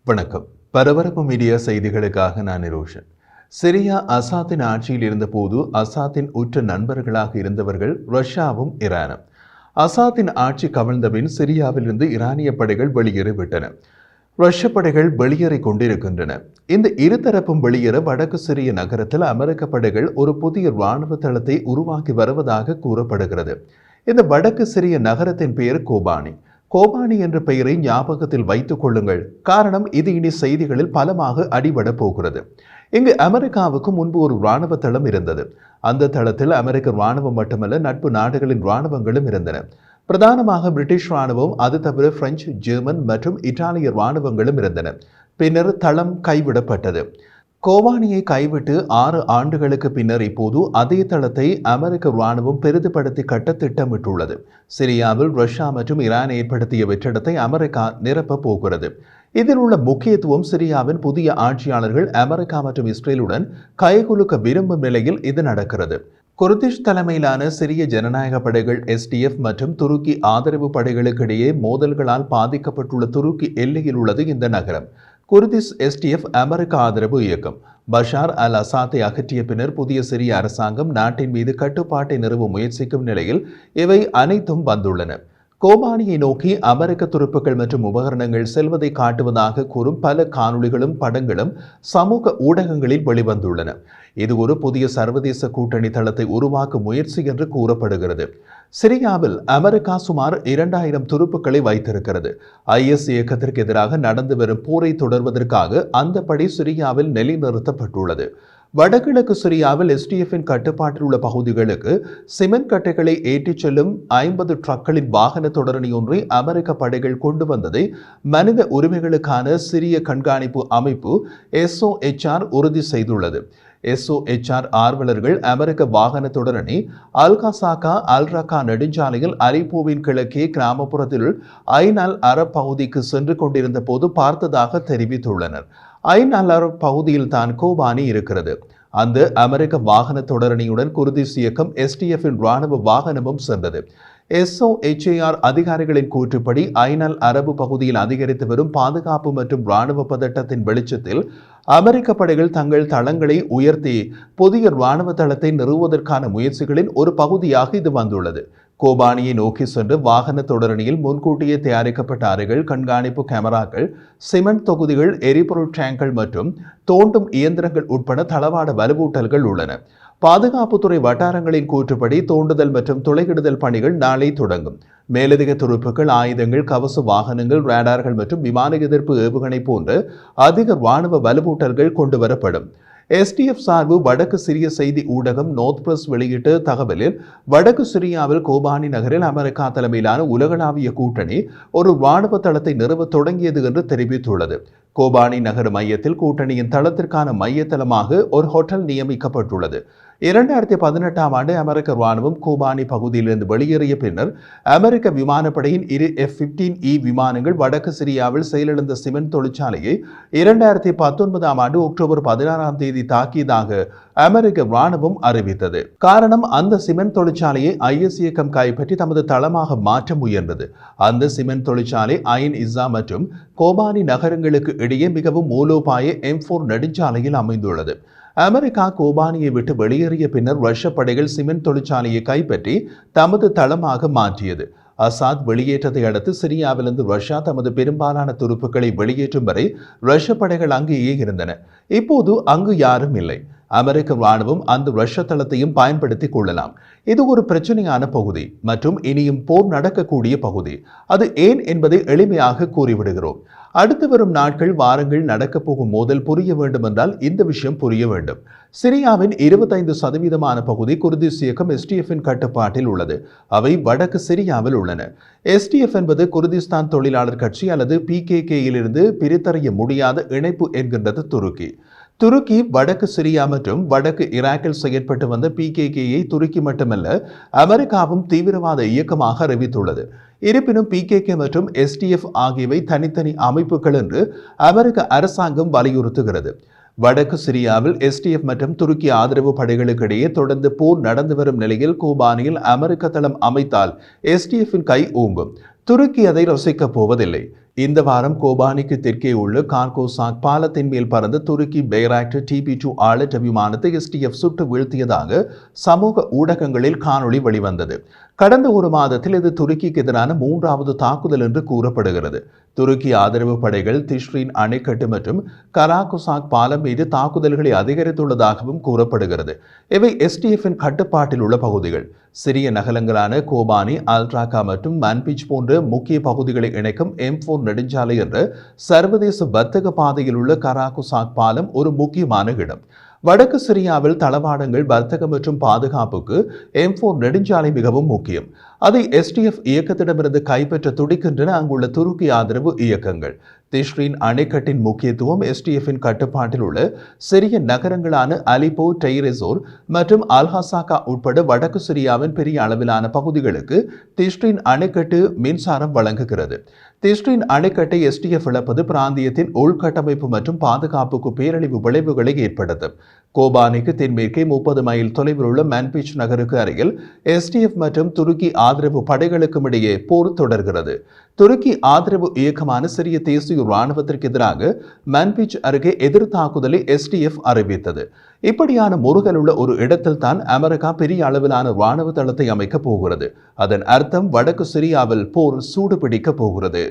வணக்கம். பரபரப்பு மீடியா செய்திகளுக்காக நான் நிரோஷன். சிரியா அசாத்தின் ஆட்சியில் இருந்தபோது அசாத்தின் உற்ற நண்பர்களாக இருந்தவர்கள் ரஷ்யாவும் ஈரானும். அசாத்தின் ஆட்சி கவிழ்ந்தபின் சிரியாவிலிருந்து ஈரானிய படைகள் வெளியேறிவிட்டன. ரஷ்ய படைகள் வெளியேறிக் கொண்டிருக்கின்றன. இந்த இருதரப்பும் வெளியேற வடக்கு சிரிய நகரத்தில் அமெரிக்க படைகள் ஒரு புதிய இராணுவ தளத்தை உருவாக்கி வருவதாக கூறப்படுகிறது. இந்த வடக்கு சிரிய நகரத்தின் பெயர் கோபானி. கோபானி என்ற பெயரை ஞாபகத்தில் வைத்துக் கொள்ளுங்கள். காரணம், இது இனி செய்திகளில் பலமாக அடிபட போகிறது. இங்கு அமெரிக்காவுக்கு முன்பு ஒரு இராணுவ தளம் இருந்தது. அந்த தளத்தில் அமெரிக்க இராணுவம் மட்டுமல்ல, நட்பு நாடுகளின் இராணுவங்களும் இருந்தன. பிரதானமாக பிரிட்டிஷ் இராணுவம், அது தவிர பிரெஞ்சு, ஜெர்மன் மற்றும் இத்தாலிய இராணுவங்களும் இருந்தன. பின்னர் தளம் கைவிடப்பட்டது. கோபானியை கைவிட்டு 6 ஆண்டுகளுக்கு பின்னர் இப்போது அதே தளத்தை அமெரிக்க இராணுவம் பெரிதுபடுத்தி கட்ட திட்டமிட்டுள்ளது. சிரியாவில் ரஷ்யா மற்றும் ஈரான் ஏற்படுத்திய வெற்றிடத்தை அமெரிக்கா நிரப்பப் போகிறது. இதில் உள்ள முக்கியத்துவம், சிரியாவின் புதிய ஆட்சியாளர்கள் அமெரிக்கா மற்றும் இஸ்ரேலுடன் கைகுலுக்க விரும்பும் நிலையில் இது நடக்கிறது. குர்திஷ் தலைமையிலான சிரிய ஜனநாயக படைகள் SDF மற்றும் துருக்கி ஆதரவு படைகளுக்கிடையே மோதல்களால் பாதிக்கப்பட்டுள்ள துருக்கி எல்லையில் உள்ளது இந்த நகரம். குர்திஷ் SDF அமெரிக்க ஆதரவு இயக்கம். பஷார் அல் அசாத்தை அகற்றிய பின்னர் புதிய சிரிய அரசாங்கம் நாட்டின் மீது கட்டுப்பாட்டை நிறுவ முயற்சிக்கும் நிலையில் இவை அனைத்தும் வந்துள்ளன. கோபானியை நோக்கி அமெரிக்க துருப்புக்கள் மற்றும் உபகரணங்கள் செல்வதை காட்டுவதாக கூறும் பல காணொளிகளும் படங்களும் சமூக ஊடகங்களில் வெளிவந்துள்ளன. இது ஒரு புதிய சர்வதேச கூட்டணி தளத்தை உருவாக்கும் முயற்சி என்று கூறப்படுகிறது. சிரியாவில் அமெரிக்கா சுமார் 2000 துருப்புக்களை வைத்திருக்கிறது. IS இயக்கத்திற்கு எதிராக நடந்து வரும் போரை தொடர்வதற்காக அந்த படை சிரியாவில் நிலைநிறுத்தப்பட்டுள்ளது. வடகிழக்கு சிரியாவில் SDFின் கட்டுப்பாட்டில் உள்ள பகுதிகளுக்கு சிமெண்ட் கட்டைகளை ஏற்றிச் செல்லும் 50 ட்ரக்களின் வாகன தொடரணி ஒன்றை அமெரிக்க படைகள் கொண்டு வந்ததை மனித உரிமைகளுக்கான சிரிய கண்காணிப்பு அமைப்பு SOHR உறுதி செய்துள்ளது. SOHR ஆர்வலர்கள் அமெரிக்க வாகன தொடரணி அல்காசாக்கா அல்ரக்கா நெடுஞ்சாலையில் அலிப்போவின் கிழக்கே கிராமப்புறத்தில் ஐன் அல் அரப் பகுதிக்கு சென்று கொண்டிருந்த போது பார்த்ததாக தெரிவித்துள்ளனர். ஐன் அல் அரப் பகுதியில் தான் கோபானி இருக்கிறது. அந்த அமெரிக்க வாகன தொடரணியுடன் குர்திஷ் இயக்கம் SDFின் இராணுவ வாகனமும் சென்றது. SOHR அதிகாரிகளின் கூற்றுப்படி ஐன் அல் அரபு பகுதியில் அதிகரித்து வரும் பாதுகாப்பு மற்றும் இராணுவ பதட்டத்தின் வெளிச்சத்தில் அமெரிக்க படைகள் தங்கள் தளங்களை உயர்த்தி புதிய இராணுவ தளத்தை நிறுவுவதற்கான முயற்சிகளின் ஒரு பகுதியாக இது வந்துள்ளது. கோபானியை நோக்கி சென்று வாகன தொடரணியில் முன்கூட்டியே தயாரிக்கப்பட்ட அறைகள், கண்காணிப்பு கேமராக்கள், சிமெண்ட் தொகுதிகள், எரிபொருள் டேங்கர்கள் மற்றும் தோண்டும் இயந்திரங்கள் உட்பட தளவாட வலுவூட்டல்கள் உள்ளன. பாதுகாப்புத்துறை வட்டாரங்களின் கூற்றுப்படி தோண்டுதல் மற்றும் துளையிடுதல் பணிகள் நாளை தொடங்கும். மேலதிக துருப்புக்கள், ஆயுதங்கள், கவச வாகனங்கள், ரேடார்கள் மற்றும் விமான எதிர்ப்பு ஏவுகணை போன்ற அதிக இராணுவ வலுவூட்டல்கள் கொண்டு வரப்படும். SDF சார்பு வடக்கு சிரிய செய்தி ஊடகம் நோர்த் பிரஸ் வெளியிட்ட தகவலில், வடக்கு சிரியாவில் கோபானி நகரில் அமெரிக்கா தலைமையிலான உலகளாவிய கூட்டணி ஒரு இராணுவ தளத்தை நிறுவ தொடங்கியது என்று தெரிவித்துள்ளது. கோபானி நகர மையத்தில் கூட்டணியின் தளத்திற்கான மையத்தளமாக ஒரு ஹோட்டல் நியமிக்கப்பட்டுள்ளது. 2018ஆம் ஆண்டு அமெரிக்க இராணுவம் கோபானி பகுதியிலிருந்து வெளியேறிய பின்னர் அமெரிக்க விமானப்படையின் 2 F-15E விமானங்கள் வடக்கு சிரியாவில் செயலிழந்த சிமெண்ட் தொழிற்சாலையை 2019ஆம் ஆண்டு அக்டோபர் 16ஆம் தேதி தாக்கியதாக அமெரிக்க இராணுவம் அறிவித்தது. காரணம், அந்த சிமெண்ட் தொழிற்சாலையை IS இயக்கம் கைப்பற்றி தமது தளமாக மாற்ற முயன்றது. அந்த சிமெண்ட் தொழிற்சாலை ஐன் இஸ்ஸா மற்றும் கோபானி நகரங்களுக்கு இடையே மிகவும் மூலோபாய M4 நெடுஞ்சாலையில் அமைந்துள்ளது. அமெரிக்கா கோபானியை விட்டு வெளியேறிய பின்னர் ரஷ்ய படைகள் சிமெண்ட் தொழிற்சாலையை கைப்பற்றி தமது தளமாக மாற்றியது. அசாத் வெளியேற்றத்தை அடுத்து சிரியாவிலிருந்து ரஷ்யா தமது பெரும்பாலான துருப்புக்களை வெளியேற்றும் வரை ரஷ்ய படைகள் அங்கேயே இருந்தன. இப்போது அங்கு யாரும் இல்லை. அமெரிக்க இராணுவம் அந்த ரஷ்ய தளத்தையும் பயன்படுத்திக் கொள்ளலாம். இது ஒரு பிரச்சனையான பகுதி மற்றும் இனியும் போர் நடக்கக்கூடிய பகுதி. அது ஏன் என்பதை எளிமையாக கூறிவிடுகிறோம். அடுத்து வரும் நாட்கள், வாரங்கள் நடக்கப் போகும் மோதல் புரிய வேண்டும் என்றால் இந்த விஷயம் புரிய வேண்டும். சிரியாவின் 25% பகுதி குர்திஷ் இயக்கம் SDFின் கட்டுப்பாட்டில் உள்ளது. அவை வடக்கு சிரியாவில் உள்ளன. SDF என்பது குர்திஸ்தான் தொழிலாளர் கட்சி அல்லது PKKயிலிருந்து பிரித்தறிய முடியாத இணைப்பு என்கின்றது துருக்கி. துருக்கி வடக்கு சிரியா மற்றும் வடக்கு ஈராக்கில் செயற்பட்டு வந்த PKKயை துருக்கி மட்டுமல்ல, அமெரிக்காவும் தீவிரவாத இயக்கமாக அறிவித்துள்ளது. இருப்பினும் PKK மற்றும் SDF ஆகியவை தனித்தனி அமைப்புகள் என்று அமெரிக்க அரசாங்கம் வலியுறுத்துகிறது. வடக்கு சிரியாவில் SDF மற்றும் துருக்கி ஆதரவு படைகளுக்கிடையே தொடர்ந்து போர் நடந்து வரும் நிலையில் கோபானியில் அமெரிக்க தளம் அமைத்தால் SDFின் கை ஓங்கும். துருக்கி அதை ரசிக்கப் போவதில்லை. இந்த வாரம் கோபானிக்கு தெற்கே உள்ள கார்கோசாக் பாலத்தின் மேல் பறந்த துருக்கி பேராக்டர் TB2 ஆளற்ற விமானத்தை SDF சுட்டு வீழ்த்தியதாக சமூக ஊடகங்களில் காணொளி வெளிவந்தது. கடந்த ஒரு மாதத்தில் இது துருக்கிக்கு எதிரான 3வது தாக்குதல் என்று கூறப்படுகிறது. துருக்கி ஆதரவு படைகள் திஷ்ரீன் அணைக்கட்டு மற்றும் கராகுசாக் பாலம் மீது தாக்குதல்களை அதிகரித்துள்ளதாகவும் கூறப்படுகிறது. இவை SDFின் கட்டுப்பாட்டில் உள்ள பகுதிகள். சிறிய நகரங்களான கோபானி, அல்ட்ராகா மற்றும் மன்பிச் போன்ற முக்கிய பகுதிகளை இணைக்கும் M4 நெடுஞ்சாலை என்ற சர்வதேச வர்த்தக பாதையில் உள்ள கராகுசாக் பாலம் ஒரு முக்கியமான இடம். வடக்கு சிரியாவில் தளவாடங்கள், வர்த்தகம் மற்றும் பாதுகாப்புக்கு M4 நெடுஞ்சாலை மிகவும் முக்கியம். அதை SDF இயக்கத்திடமிருந்து கைப்பற்ற துடிக்கின்றன அங்குள்ள துருக்கி ஆதரவு இயக்கங்கள். திஷ்ரீன் அணைக்கட்டின் முக்கியத்துவம் SDFின் கட்டுப்பாட்டில் உள்ள சிறிய நகரங்களான அலிப்போ, டெய்ரெசோர் மற்றும் அல்ஹசாகா உட்பட வடக்கு சிரியாவின் பெரிய அளவிலான பகுதிகளுக்கு திஷ்ரீன் அணைக்கட்டு மின்சாரம் வழங்குகிறது. திஷ்ரீன் அணைக்கட்டை SDF இழப்பது பிராந்தியத்தின் உள்கட்டமைப்பு மற்றும் பாதுகாப்புக்கு பேரழிவு விளைவுகளை ஏற்படுத்தும். கோபானிக்கு தென்மேற்கே 30 மைல் தொலைவில் உள்ள மன்பிச் நகருக்கு அருகில் SDF மற்றும் துருக்கி ஆதரவு படைகளுக்கும் இடையே போர் தொடர்கிறது. துருக்கி ஆதரவு இயக்கமான சிரிய தேசிய இராணுவத்திற்கு எதிராக மன்பிச் அருகே எதிர் தாக்குதலை SDF அறிவித்தது. இப்படியான முருகல் உள்ள ஒரு இடத்தில் தான் அமெரிக்கா பெரிய அளவிலான இராணுவ தளத்தை அமைக்கப் போகிறது. அதன் அர்த்தம் வடக்கு சிரியாவில் போர் சூடுபிடிக்கப் போகிறது.